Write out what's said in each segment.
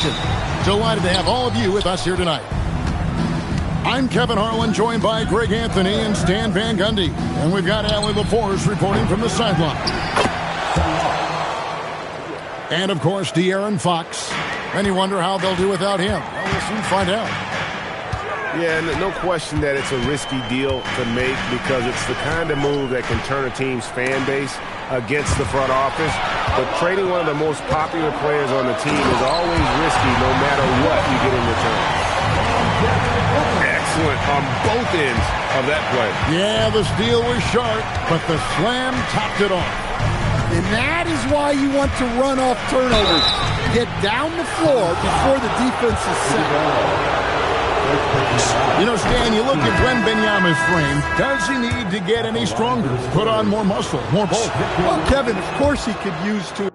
Delighted to have all of you with us here tonight. I'm Kevin Harlan, joined by Greg Anthony and Stan Van Gundy. And we've got Allie LaForce reporting from the sideline. And, of course, De'Aaron Fox. And you wonder how they'll do without him. Well, we'll soon find out. Yeah, no question that it's a risky deal to make because it's the kind of move that can turn a team's fan base against the front office. But trading one of the most popular players on the team is always risky no matter what you get in return. Excellent on both ends of that play. Yeah, the steal was sharp, but the slam topped it off. And that is why you want to run off turnovers. Get down the floor before the defense is set. You know, Stan, you look at Wembanyama's frame. Does he need to get any stronger? Put on more muscle, more bulk? Well, Kevin, of course he could use to.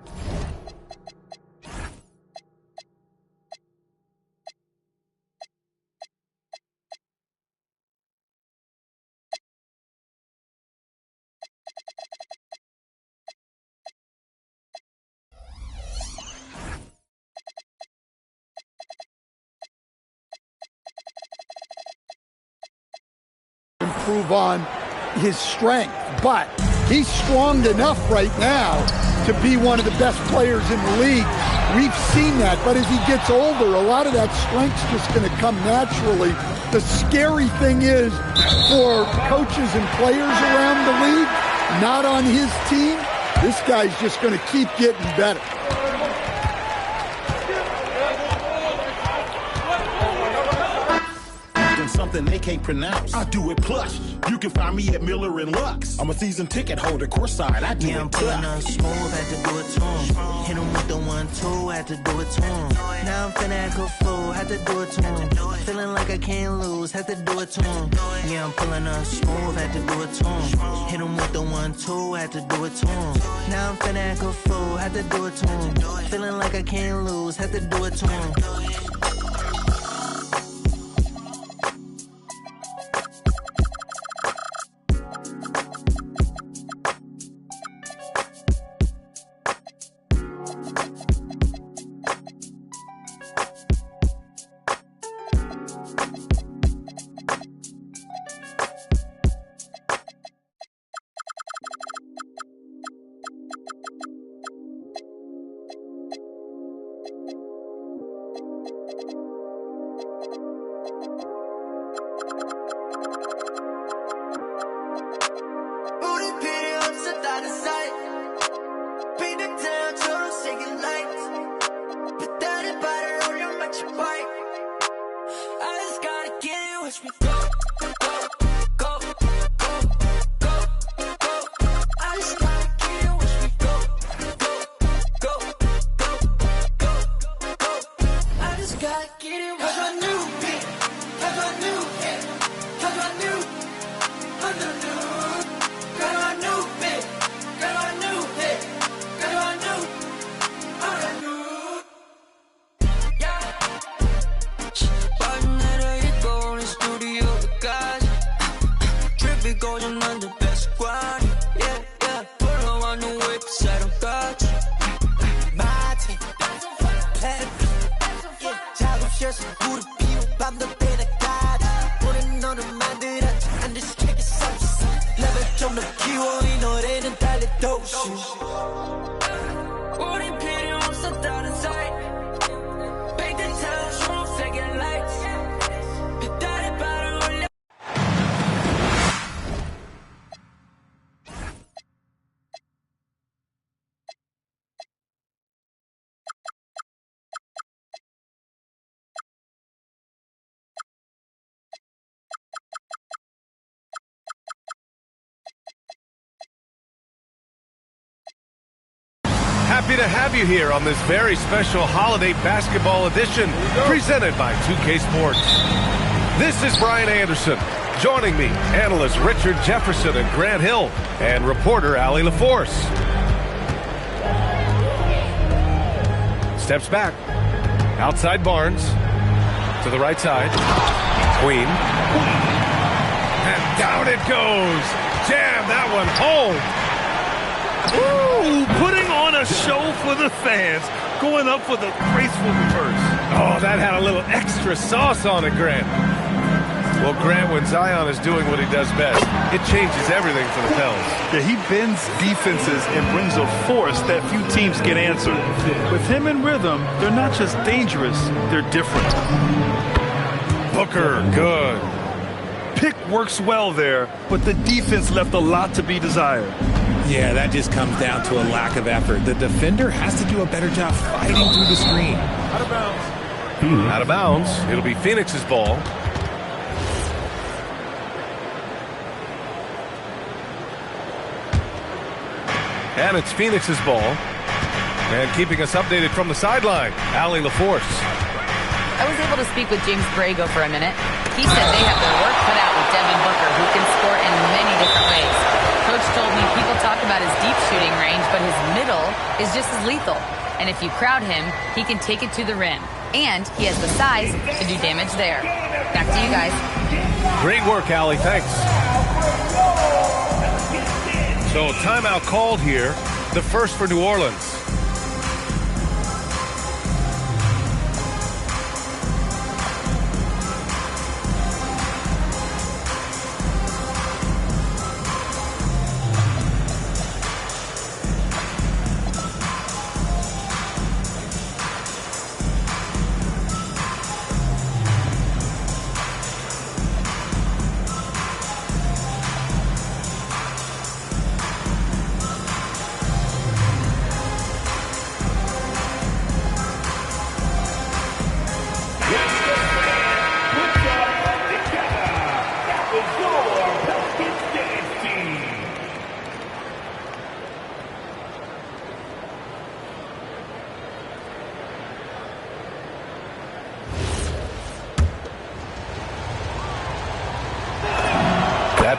Improve on his strength, but he's strong enough right now to be one of the best players in the league. We've seen that, but as he gets older, a lot of that strength's just going to come naturally. The scary thing is for coaches and players around the league, not on his team, this guy's just going to keep getting better. Something they can't pronounce. I do it plush. You can find me at Miller and Lux. I'm a season ticket holder, courtside. I do I'm it pulling tough. up smooth, had to do it to him. Hit him with the 1-2, had to do it to him. Now I'm finna act a fool, had to do it to him. Feeling like I can't lose, had to do it to him. Yeah, I'm pulling up smooth, had to do it to him. Hit him with the 1-2, had to do it to him. Now I'm finna act a fool, had to do it to him. Feeling like I can't lose, had to do it to him. Happy to have you here on this very special holiday basketball edition presented by 2K Sports. This is Brian Anderson. Joining me, analysts Richard Jefferson and Grant Hill, and reporter Allie LaForce. Steps back. Outside Barnes. To the right side. Queen. And down it goes. Jam that one home. Ooh, putting on a show for the fans, going up for the graceful reverse. that had a little extra sauce on it, Grant. Well, Grant, when Zion is doing what he does best, it changes everything for the Pels. Yeah, he bends defenses and brings a force that few teams can answer. With him in rhythm, they're not just dangerous, they're different. Booker, good. Pick works well there, but the defense left a lot to be desired. Yeah, that just comes down to a lack of effort. The defender has to do a better job fighting through the screen. Out of bounds. Out of bounds. It'll be Phoenix's ball. And it's Phoenix's ball. And keeping us updated from the sideline, Allie LaForce. I was able to speak with James Borrego for a minute. He said they have their work cut out with Devin Booker, who can score in many different ways. Coach told me people talk about his deep shooting range, but his middle is just as lethal. And if you crowd him, he can take it to the rim. And he has the size to do damage there. Back to you guys. Great work, Allie. Thanks. So timeout called here, the first for New Orleans.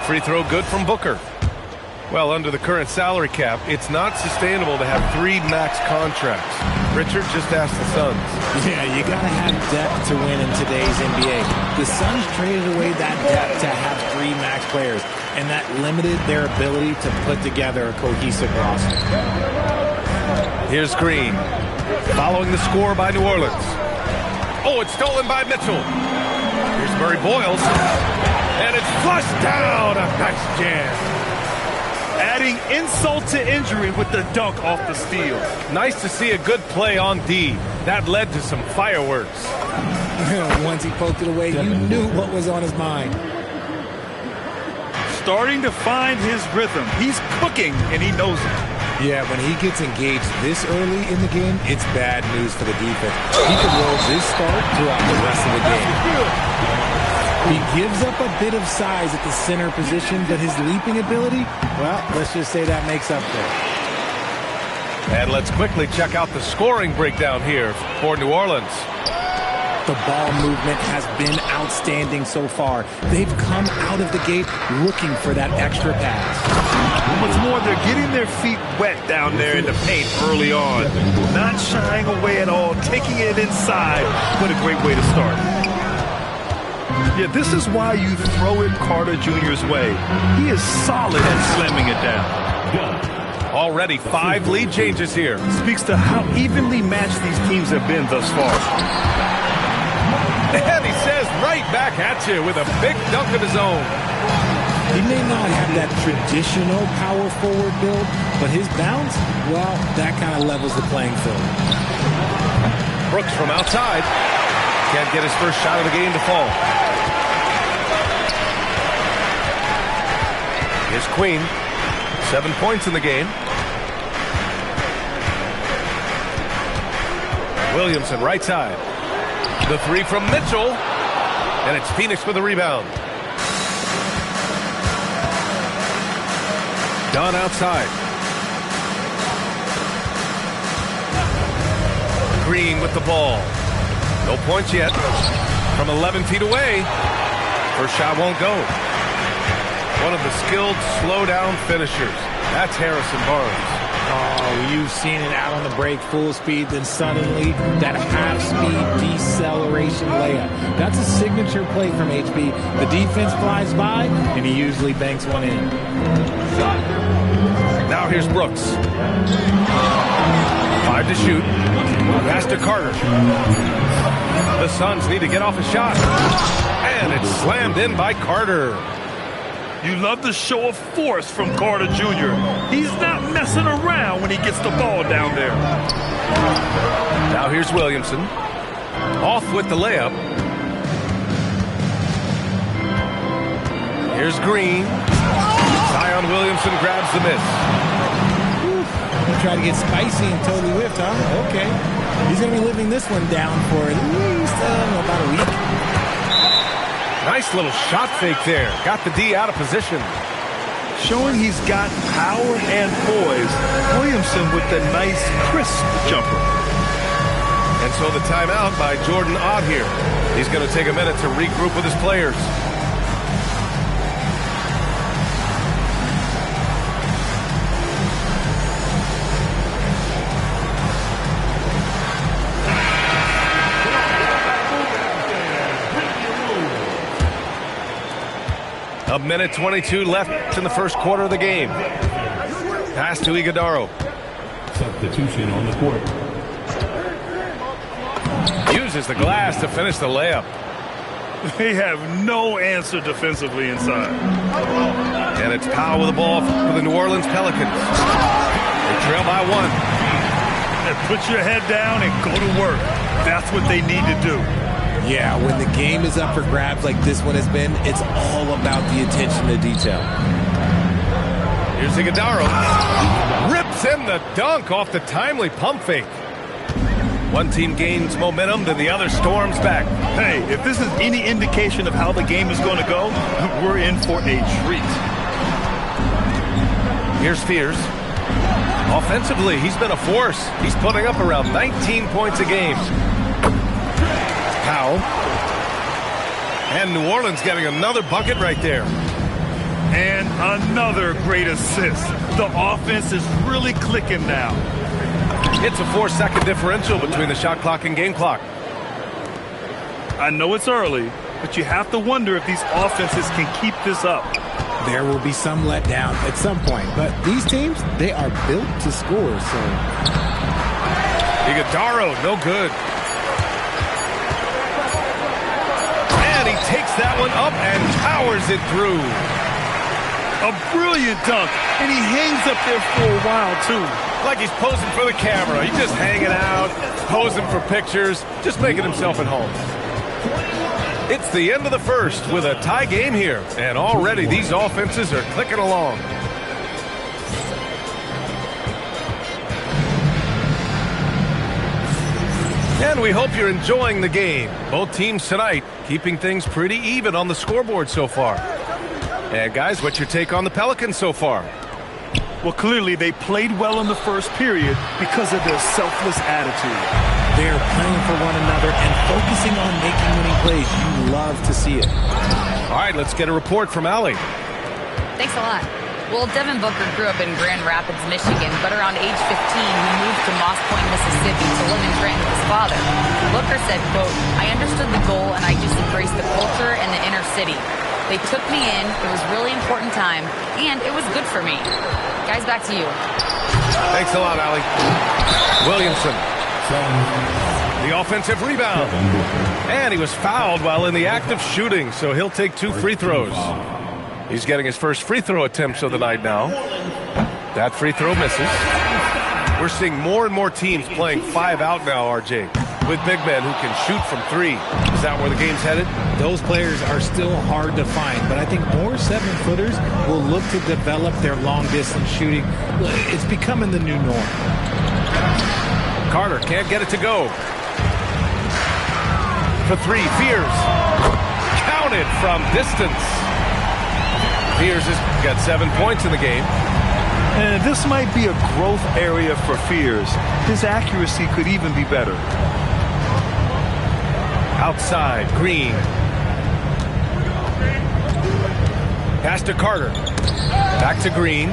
Free throw good from Booker. Well, under the current salary cap, it's not sustainable to have 3 max contracts. Richard just asked the Suns. Yeah, you got to have depth to win in today's NBA. The Suns traded away that depth to have 3 max players, and that limited their ability to put together a cohesive roster. Here's Green, following the score by New Orleans. Oh, it's stolen by Mitchell. Here's Murray Boyles. And it's flushed down. A nice jam. Adding insult to injury with the dunk off the steal. Nice to see a good play on D. That led to some fireworks. Once he poked it away, you knew what was on his mind. Starting to find his rhythm. He's cooking, and he knows it. Yeah, when he gets engaged this early in the game, it's bad news for the defense. He could roll this start throughout the rest of the game. He gives up a bit of size at the center position, but his leaping ability, well, let's just say that makes up for it. And let's quickly check out the scoring breakdown here for New Orleans. The ball movement has been outstanding so far. They've come out of the gate looking for that extra pass. What's more, they're getting their feet wet down there in the paint early on. Not shying away at all, taking it inside. What a great way to start. Yeah, this is why you throw it Carter Jr.'s way. He is solid at slamming it down. Already 5 lead changes here. Speaks to how evenly matched these teams have been thus far. And he says right back at you with a big dunk of his own. He may not have that traditional power forward build, but his bounce, well, that kind of levels the playing field. Brooks from outside. Can't get his first shot of the game to fall. Here's Queen. 7 points in the game. Williamson right side. The 3 from Mitchell. And it's Phoenix with the rebound. Dunn outside. Green with the ball. No points yet. From 11 feet away. First shot won't go. One of the skilled slow-down finishers. That's Harrison Barnes. Oh, you've seen it out on the break, full speed, then suddenly that half-speed deceleration layup. That's a signature play from HB. The defense flies by, and he usually banks one in. Now here's Brooks. 5 to shoot. Pass to Carter. The Suns need to get off a shot. And it's slammed in by Carter. You love the show of force from Carter Jr. He's not messing around when he gets the ball down there. Now here's Williamson. Off with the layup. Here's Green. Zion Williamson grabs the miss. He tried to get spicy and totally whiffed, huh? Okay. He's going to be living this one down for at least about a week. Nice little shot fake there. Got the D out of position. Showing he's got power and poise. Williamson with the nice, crisp jumper. And so the timeout by Jordan Ott here. He's going to take a minute to regroup with his players. A minute 22 left in the first quarter of the game. Pass to Iguodaro. Substitution on the court. Uses the glass to finish the layup. They have no answer defensively inside. And it's Powell with the ball for the New Orleans Pelicans. They trail by 1. And put your head down and go to work. That's what they need to do. Yeah, when the game is up for grabs like this one has been, it's all about the attention to detail. Here's Iguodaro. Rips in the dunk off the timely pump fake. One team gains momentum, then the other storms back. Hey, if this is any indication of how the game is going to go, we're in for a treat. Here's Fears. Offensively, he's been a force. He's putting up around 19 points a game. Powell. And New Orleans getting another bucket right there. And another great assist. The offense is really clicking now. It's a 4-second differential between the shot clock and game clock. I know it's early, but you have to wonder if these offenses can keep this up. There will be some letdown at some point, but these teams, they are built to score, so. Iguodaro, no good. And he takes that one up and powers it through. A brilliant dunk, and he hangs up there for a while, too. Like he's posing for the camera. He's just hanging out, posing for pictures, just making himself at home. It's the end of the first with a tie game here, and already these offenses are clicking along. And we hope you're enjoying the game. Both teams tonight keeping things pretty even on the scoreboard so far. And guys, what's your take on the Pelicans so far? Well, clearly they played well in the first period because of their selfless attitude. They're playing for one another and focusing on making winning plays. You love to see it. All right, let's get a report from Allie. Thanks a lot. Well, Devin Booker grew up in Grand Rapids, Michigan, but around age 15, he moved to Moss Point, Mississippi to live in Trenton with his father. Booker said, quote, "I understood the goal and I just embraced the culture and the inner city. They took me in, it was a really important time, and it was good for me." Guys, back to you. Thanks a lot, Allie. Williamson. The offensive rebound. And he was fouled while in the act of shooting, so he'll take 2 free throws. He's getting his first free throw attempts of the night now. That free throw misses. We're seeing more and more teams playing 5 out now, RJ, with big men who can shoot from 3. Is that where the game's headed? Those players are still hard to find, but I think more 7-footers will look to develop their long-distance shooting. It's becoming the new norm. Carter can't get it to go. For 3, Fears. Counted from distance. Fears has got 7 points in the game. And this might be a growth area for Fears. His accuracy could even be better. Outside, Green. Pass to Carter. Back to Green.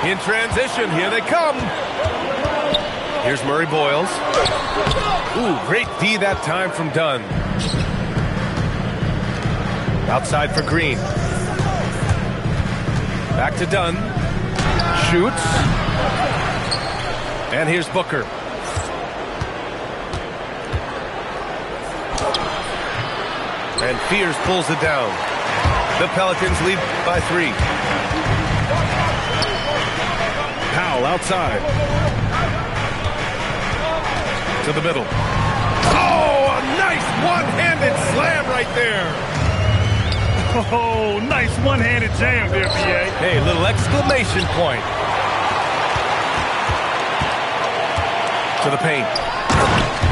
In transition, here they come. Here's Murray Boyles. Ooh, great D that time from Dunn. Outside for Green. Back to Dunn. Shoots. And here's Booker. And Fears pulls it down. The Pelicans lead by 3. Powell outside. To the middle. Oh, a nice one-handed slam right there. Oh, nice one-handed jam there, B.A. Hey, little exclamation point. To the paint.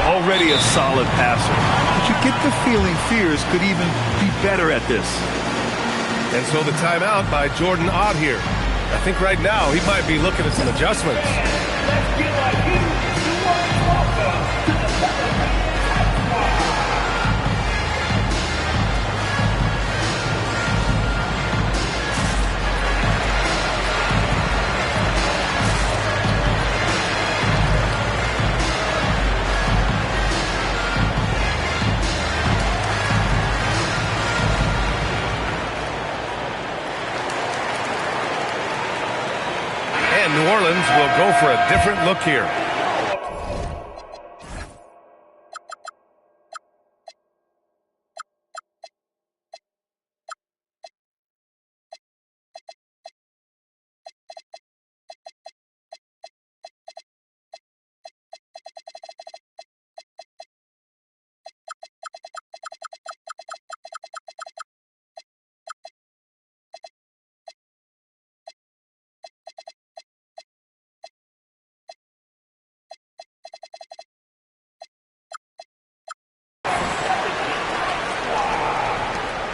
Already a solid passer. But you get the feeling Fears could even be better at this. And so the timeout by Jordan Ott here. I think right now he might be looking at some adjustments. New Orleans will go for a different look here.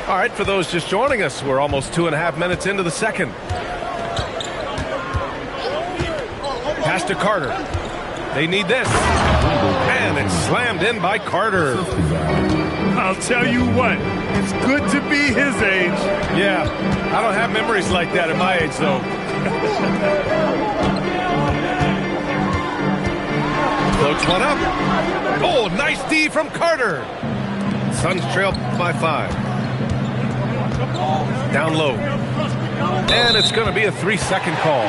All right, for those just joining us, we're almost 2.5 minutes into the second. Pass to Carter. They need this. And it's slammed in by Carter. I'll tell you what, it's good to be his age. Yeah, I don't have memories like that at my age, though. Floats one up. Oh, nice D from Carter. Suns trail by 5. Down low. And it's going to be a 3-second call.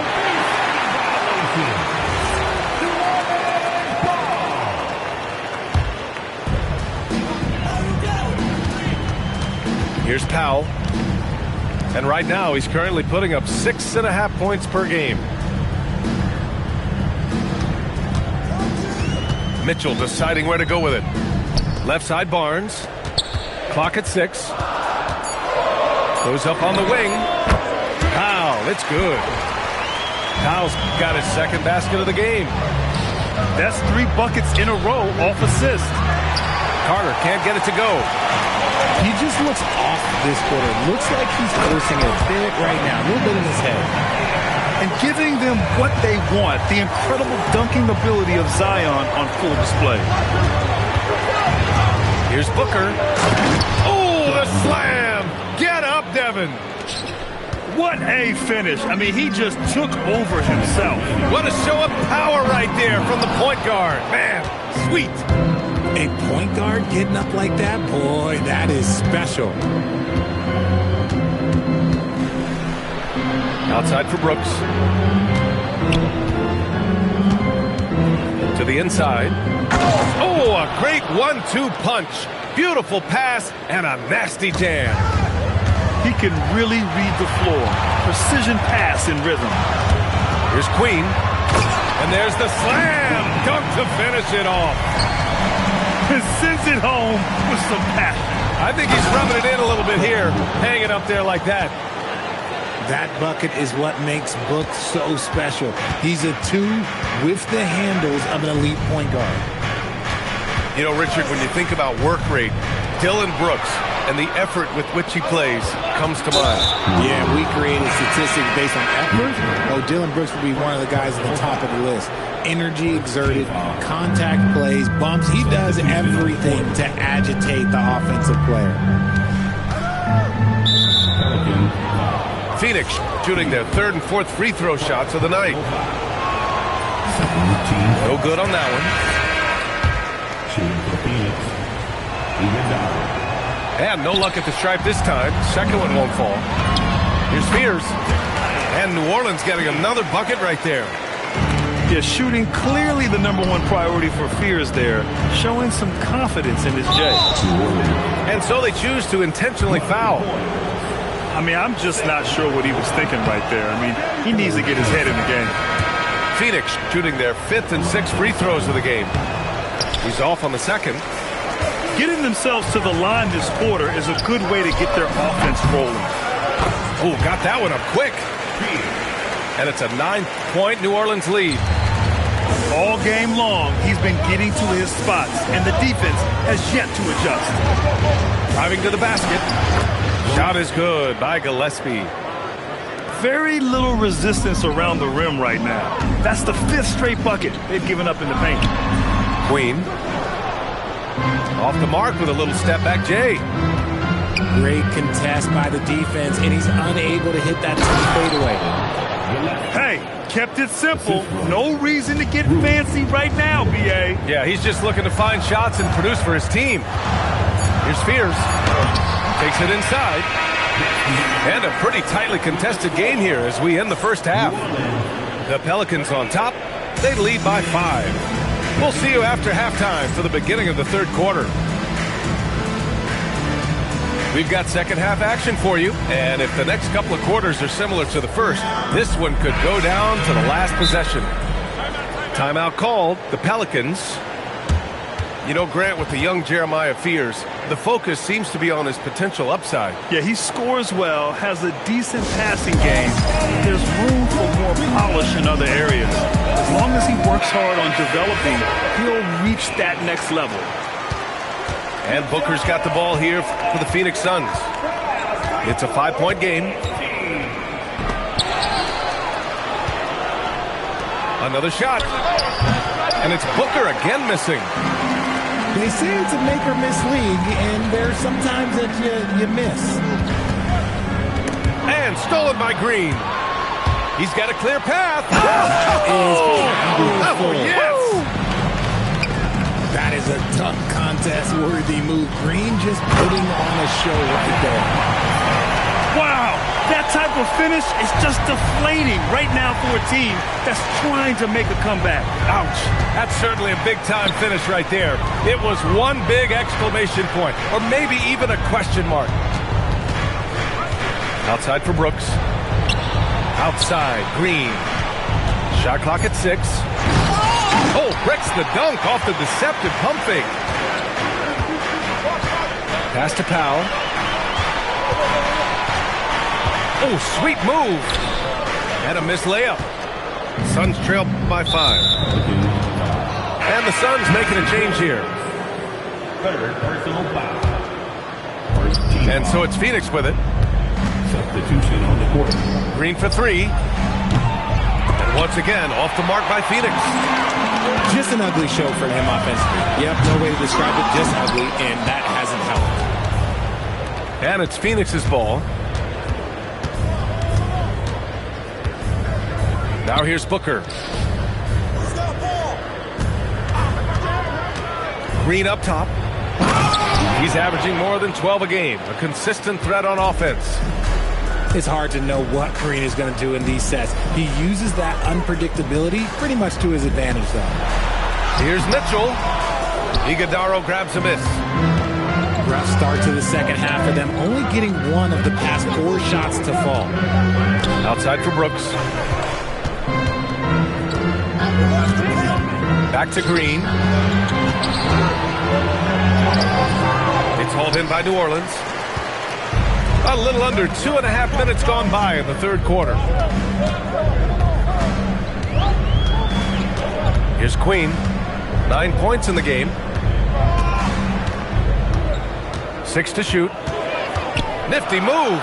Here's Powell. And right now he's currently putting up 6.5 points per game. Mitchell deciding where to go with it. Left side Barnes. Clock at 6. Goes up on the wing. Powell, it's good. Powell's got his second basket of the game. That's 3 buckets in a row off assist. Carter can't get it to go. He just looks off this quarter. Looks like he's forcing it a bit right now. A little bit in his head. And giving them what they want. The incredible dunking ability of Zion on full display. Here's Booker. Oh, the slam! Get up, Devin. What a finish. I mean, he just took over himself. What a show of power right there from the point guard. Man, sweet. A point guard getting up like that? Boy, that is special. Outside for Brooks. To the inside. Oh, a great 1-2 punch. Beautiful pass and a nasty jam. He can really read the floor. Precision pass in rhythm. Here's Queen. And there's the slam. Dunk to finish it off. And sends it home with some passion. I think he's rubbing it in a little bit here. Hanging up there like that. That bucket is what makes Book so special. He's a 2 with the handles of an elite point guard. You know, Richard, when you think about work rate, Dillon Brooks and the effort with which he plays comes to mind. Yeah, we created statistics based on effort. Oh, Dillon Brooks would be one of the guys at the top of the list. Energy exerted, contact plays, bumps. He does everything to agitate the offensive player. Phoenix shooting their 3rd and 4th free throw shots of the night. No good on that one. And no luck at the stripe this time. Second one won't fall. Here's Fears. And New Orleans getting another bucket right there. Yeah, shooting clearly the #1 priority for Fears there, showing some confidence in his J. And so they choose to intentionally foul. I mean, I'm just not sure what he was thinking right there. I mean, he needs to get his head in the game. Phoenix shooting their 5th and 6th free throws of the game. He's off on the 2nd. Getting themselves to the line this quarter is a good way to get their offense rolling. Oh, got that one up quick. And it's a 9-point New Orleans lead. All game long, he's been getting to his spots, and the defense has yet to adjust. Driving to the basket. Shot is good by Gillespie. Very little resistance around the rim right now. That's the 5th straight bucket they've given up in the paint. Queen. Off the mark with a little step back, Jay. Great contest by the defense, and he's unable to hit that fadeaway. Hey, kept it simple. No reason to get fancy right now, B.A. Yeah, he's just looking to find shots and produce for his team. Here's Fears. Takes it inside. And a pretty tightly contested game here as we end the first half. The Pelicans on top. They lead by 5. We'll see you after halftime for the beginning of the third quarter. We've got second half action for you, and if the next couple of quarters are similar to the first, this one could go down to the last possession. Timeout called. The Pelicans. You know, Grant, with the young Jeremiah Fears, the focus seems to be on his potential upside. Yeah, he scores well, has a decent passing game. There's room for more polish in other areas. As long as he works hard on developing, he'll reach that next level. And Booker's got the ball here for the Phoenix Suns. It's a 5-point game. Another shot. And it's Booker again missing. They say it's a make-or-miss league, and there's sometimes that you miss. And stolen by Green. He's got a clear path. Oh, yes! That is a dunk contest-worthy move. Green just putting on a show right there. Wow! That type of finish is just deflating right now for a team that's trying to make a comeback. Ouch. That's certainly a big-time finish right there. It was one big exclamation point, or maybe even a question mark. Outside for Brooks. Outside, Green. Shot clock at 6. Oh, breaks the dunk off the deceptive pump fake. Pass to Powell. Oh, sweet move. And a missed layup. Suns trail by 5. And the Suns making a change here. Third personal foul. And so it's Phoenix with it. Substitution on the court. Green for 3. And once again, off the mark by Phoenix. Just an ugly show for him offensively. Yep, no way to describe it, just ugly, and that hasn't helped. And it's Phoenix's ball. Now here's Booker. Green up top. He's averaging more than 12 a game. A consistent threat on offense. It's hard to know what Green is going to do in these sets. He uses that unpredictability pretty much to his advantage, though. Here's Mitchell. Iguodala grabs a miss. Rough start to the second half for them, only getting one of the past 4 shots to fall. Outside for Brooks. Back to Green. It's hauled in by New Orleans. A little under 2.5 minutes gone by in the third quarter. Here's Queen. 9 points in the game. 6 to shoot. Nifty move.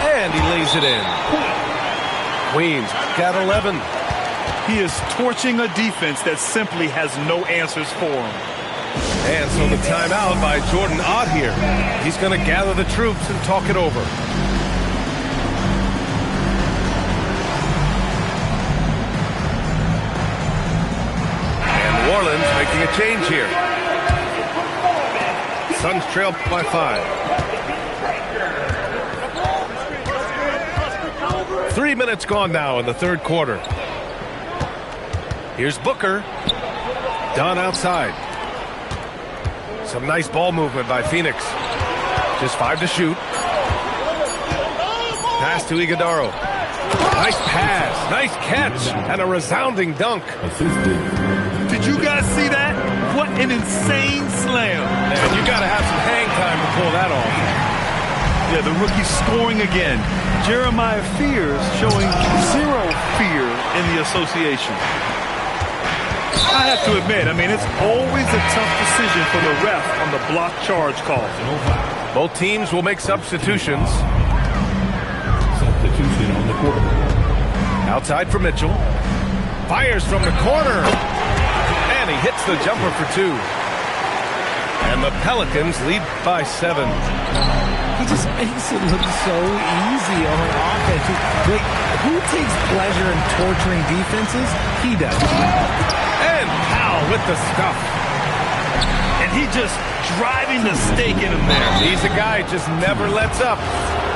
And he lays it in. Queen's got 11. He is torching a defense that simply has no answers for him. And so the timeout by Jordan Ott here. He's going to gather the troops and talk it over. And New Orleans making a change here. Suns trail by 5. 3 minutes gone now in the third quarter. Here's Booker. Done outside. Some nice ball movement by Phoenix. Just 5 to shoot. Pass to Iguodaro. Nice pass, nice catch, and a resounding dunk. Did you guys see that? What an insane slam. And you got to have some hang time to pull that off. Yeah, the rookie scoring again. Jeremiah Fears showing zero fear in the association. I have to admit, it's always a tough decision for the ref on the block charge call. Both teams will make substitutions. Substitution on the court. Outside for Mitchell. Fires from the corner. And he hits the jumper for 2. And the Pelicans lead by 7. He just makes it look so easy on offense. Wait, who takes pleasure in torturing defenses? He does. And Powell with the stuff. And he just driving the stake in him there. He's a guy who just never lets up.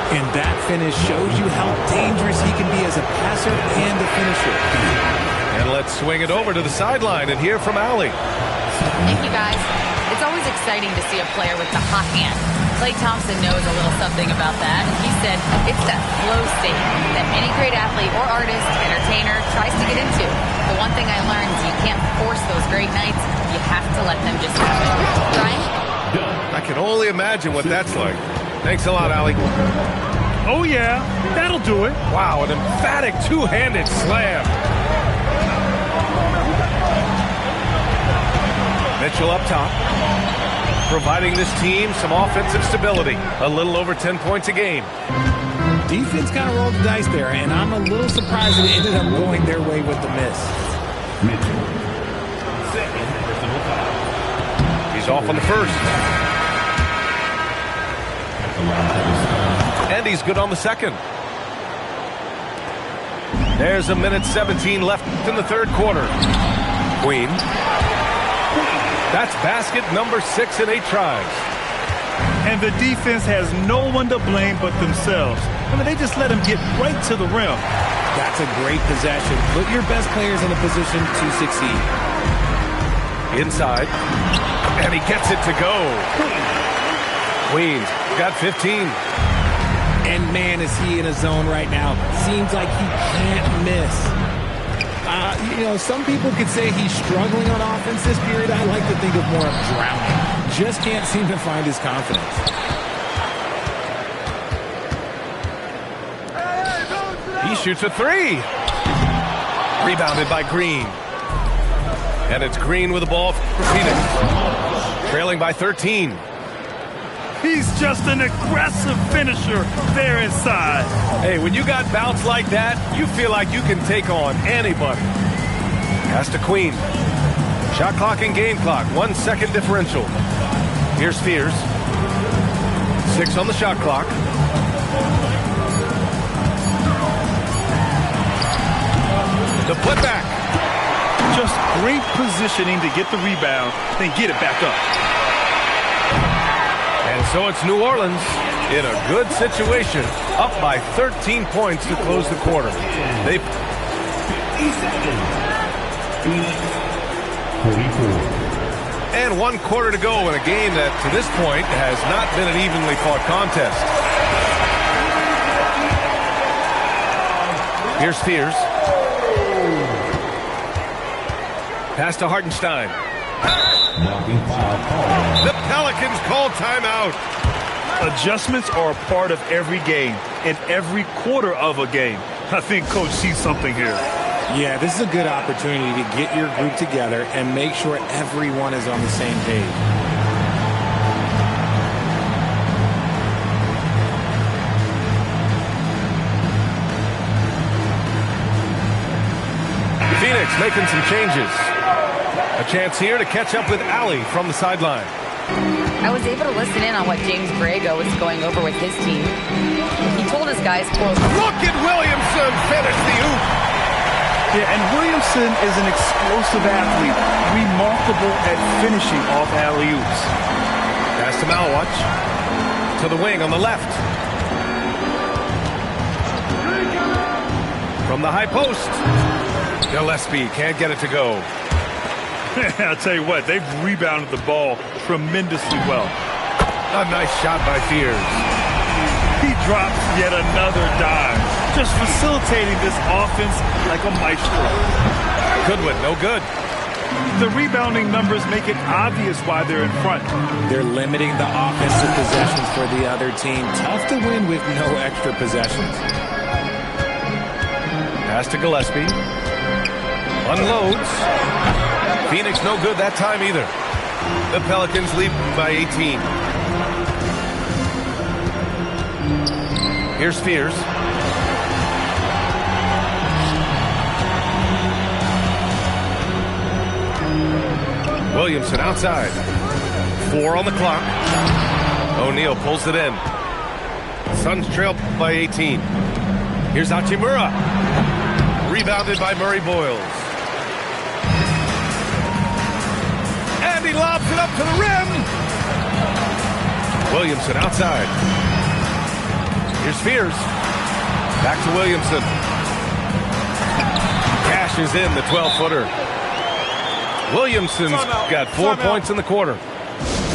And that finish shows you how dangerous he can be as a passer and a finisher. And let's swing it over to the sideline and hear from Allie. Thank you, guys. It's always exciting to see a player with the hot hand. Klay Thompson knows a little something about that. He said it's that flow state that any great athlete or artist, entertainer tries to get into. The one thing I learned is you can't force those great nights. You have to let them just happen. Brian? I can only imagine what that's like. Thanks a lot, Allie. Oh, yeah. That'll do it. Wow, an emphatic two-handed slam. Mitchell up top, providing this team some offensive stability. A little over 10 points a game. Defense kind of rolled the dice there, and I'm a little surprised that it ended up going their way with the miss. Mitchell. Second personal foul. He's off on the first. And he's good on the second. There's a minute 17 left in the third quarter. Queen. That's basket number 6 in 8 tries. And the defense has no one to blame but themselves. They just let him get right to the rim. That's a great possession. Put your best players in a position to succeed. Inside. And he gets it to go. Queens got 15. And man, is he in a zone right now. Seems like he can't miss. Some people could say he's struggling on offense this period. I like to think of more of drowning. Just can't seem to find his confidence. He shoots a 3. Rebounded by Green. And it's Green with the ball for Phoenix. Trailing by 13. He's just an aggressive finisher there inside. Hey, when you got bounce like that, you feel like you can take on anybody. Pass to Queen. Shot clock and game clock. 1 second differential. Here's Fears. 6 on the shot clock. The putback. Just great positioning to get the rebound, then get it back up. And so it's New Orleans in a good situation, up by 13 points to close the quarter. They 44. And 1 quarter to go in a game that, to this point, has not been an evenly fought contest. Here's Fears. Pass to Hartenstein. The Pelicans call timeout. Adjustments are a part of every game and every quarter of a game. I think Coach sees something here. Yeah, this is a good opportunity to get your group together and make sure everyone is on the same page. Phoenix making some changes. A chance here to catch up with Allie from the sideline. I was able to listen in on what James Borrego was going over with his team. He told his guys, quote, "Look at Williamson finish the hoop." Yeah, and Williamson is an explosive athlete, remarkable at finishing off alley-oops. Pass to Malwatch. To the wing on the left. From the high post. Gillespie can't get it to go. I'll tell you what, they've rebounded the ball tremendously well. A nice shot by Fears. He drops yet another dime, just facilitating this offense like a maestro. Goodwin, no good. The rebounding numbers make it obvious why they're in front. They're limiting the offensive possessions for the other team. Tough to win with no extra possessions. Pass to Gillespie. Unloads. Phoenix no good that time either. The Pelicans lead by 18. Here's Fears. Williamson outside. 4 on the clock. O'Neal pulls it in. Suns trail by 18. Here's Hachimura. Rebounded by Murray Boyles. And he lobs it up to the rim. Williamson outside. Here's Fears. Back to Williamson. Cashes in the 12-footer. Williamson's got 4 points in the quarter.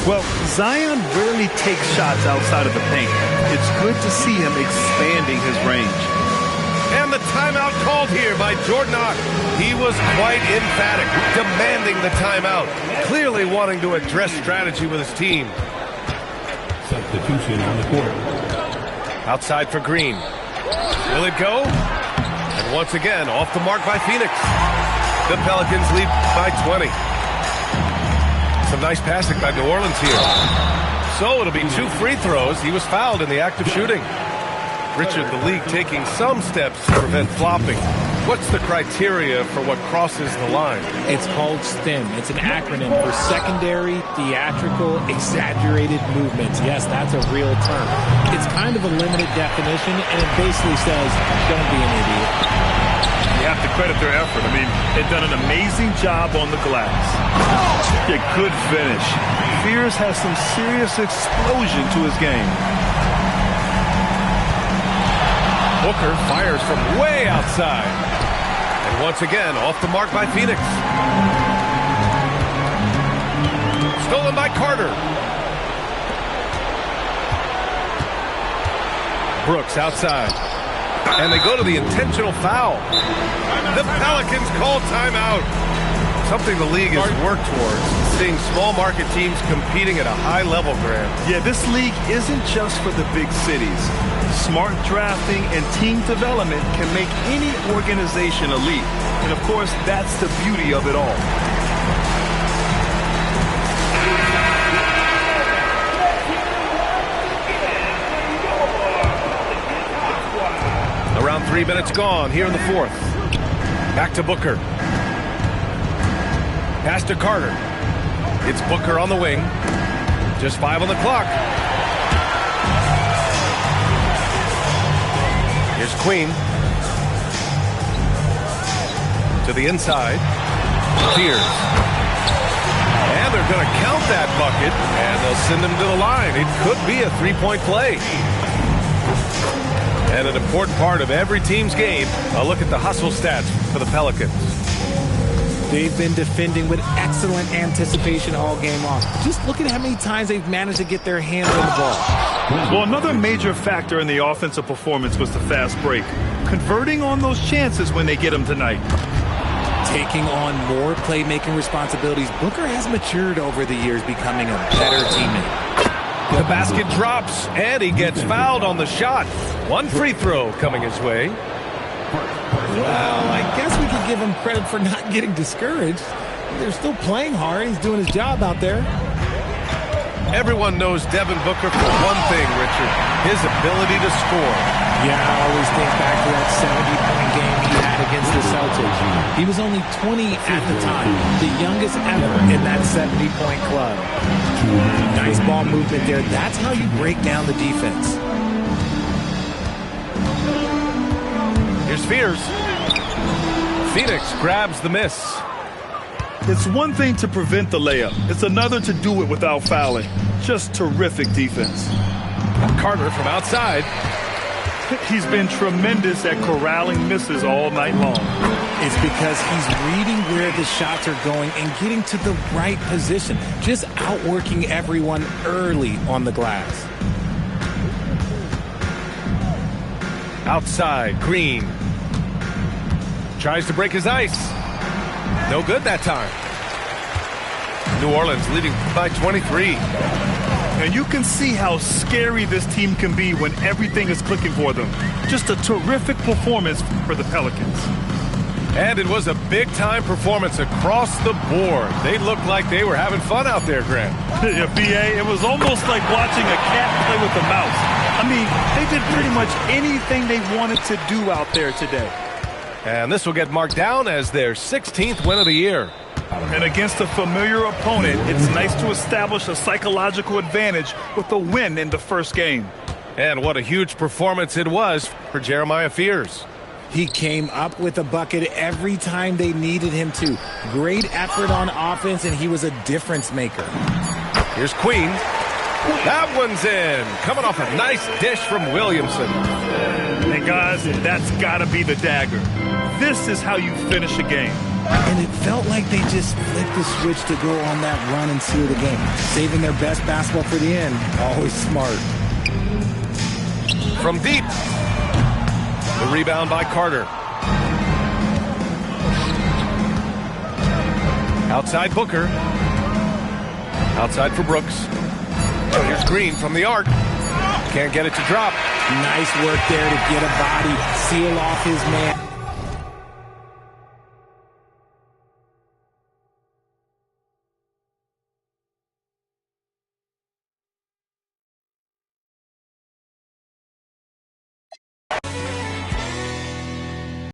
Well, Zion rarely takes shots outside of the paint. It's good to see him expanding his range. And the timeout called here by Jordan Ott. He was quite emphatic, demanding the timeout, clearly wanting to address strategy with his team. Substitution on the court. Outside for Green. Will it go? And once again, off the mark by Phoenix. The Pelicans lead by 20. Some nice passing by New Orleans here. So it'll be 2 free throws. He was fouled in the act of shooting. Richard, the league taking some steps to prevent flopping. What's the criteria for what crosses the line? It's called STEM. It's an acronym for secondary, theatrical, exaggerated movements. Yes, that's a real term. It's kind of a limited definition, and it basically says, don't be an idiot. You have to credit their effort. I mean, they've done an amazing job on the glass. A good finish. Fears has some serious explosion to his game. Booker fires from way outside. And once again, off the mark by Phoenix. Stolen by Carter. Brooks outside. And they go to the intentional foul. The Pelicans call timeout. Something the league has worked towards, seeing small market teams competing at a high level, Grant. Yeah, this league isn't just for the big cities. Smart drafting and team development can make any organization elite. And of course, that's the beauty of it all. Around 3 minutes gone here in the fourth. Back to Booker. Pass to Carter. It's Booker on the wing. Just 5 on the clock. Here's Queen. To the inside. Fears. And they're going to count that bucket, and they'll send him to the line. It could be a 3-point play. And an important part of every team's game, a look at the hustle stats for the Pelicans. They've been defending with excellent anticipation all game long. Just look at how many times they've managed to get their hands on the ball. Well, another major factor in the offensive performance was the fast break. Converting on those chances when they get them tonight. Taking on more playmaking responsibilities, Booker has matured over the years, becoming a better teammate. The basket drops, and he gets fouled on the shot. 1 free throw coming his way. Well, I guess we could give him credit for not getting discouraged. They're still playing hard. He's doing his job out there. Everyone knows Devin Booker for one thing, Richard, his ability to score. Yeah, I always think back to that 70-point game he had against the Celtics. He was only 20 at the time, the youngest ever in that 70-point club. Nice ball movement there. That's how you break down the defense. Here's Fears. Phoenix grabs the miss. It's one thing to prevent the layup. It's another to do it without fouling. Just terrific defense. Carter from outside. He's been tremendous at corralling misses all night long. It's because he's reading where the shots are going and getting to the right position, just outworking everyone early on the glass. Outside, Green. Tries to break his ice. No good that time. New Orleans leading by 23. And you can see how scary this team can be when everything is clicking for them. Just a terrific performance for the Pelicans. And it was a big-time performance across the board. They looked like they were having fun out there, Grant. Yeah, B.A., it was almost like watching a cat play with a mouse. I mean, they did pretty much anything they wanted to do out there today. And this will get marked down as their 16th win of the year. And against a familiar opponent, it's nice to establish a psychological advantage with a win in the first game. And what a huge performance it was for Jeremiah Fears. He came up with a bucket every time they needed him to. Great effort on offense, and he was a difference maker. Here's Queen. That one's in. Coming off a nice dish from Williamson. And guys, that's got to be the dagger. This is how you finish a game. And it felt like they just flipped the switch to go on that run and seal the game. Saving their best basketball for the end. Always smart. From deep. The rebound by Carter. Outside Booker. Outside for Brooks. Here's Green from the arc. Can't get it to drop. Nice work there to get a body, seal off his man.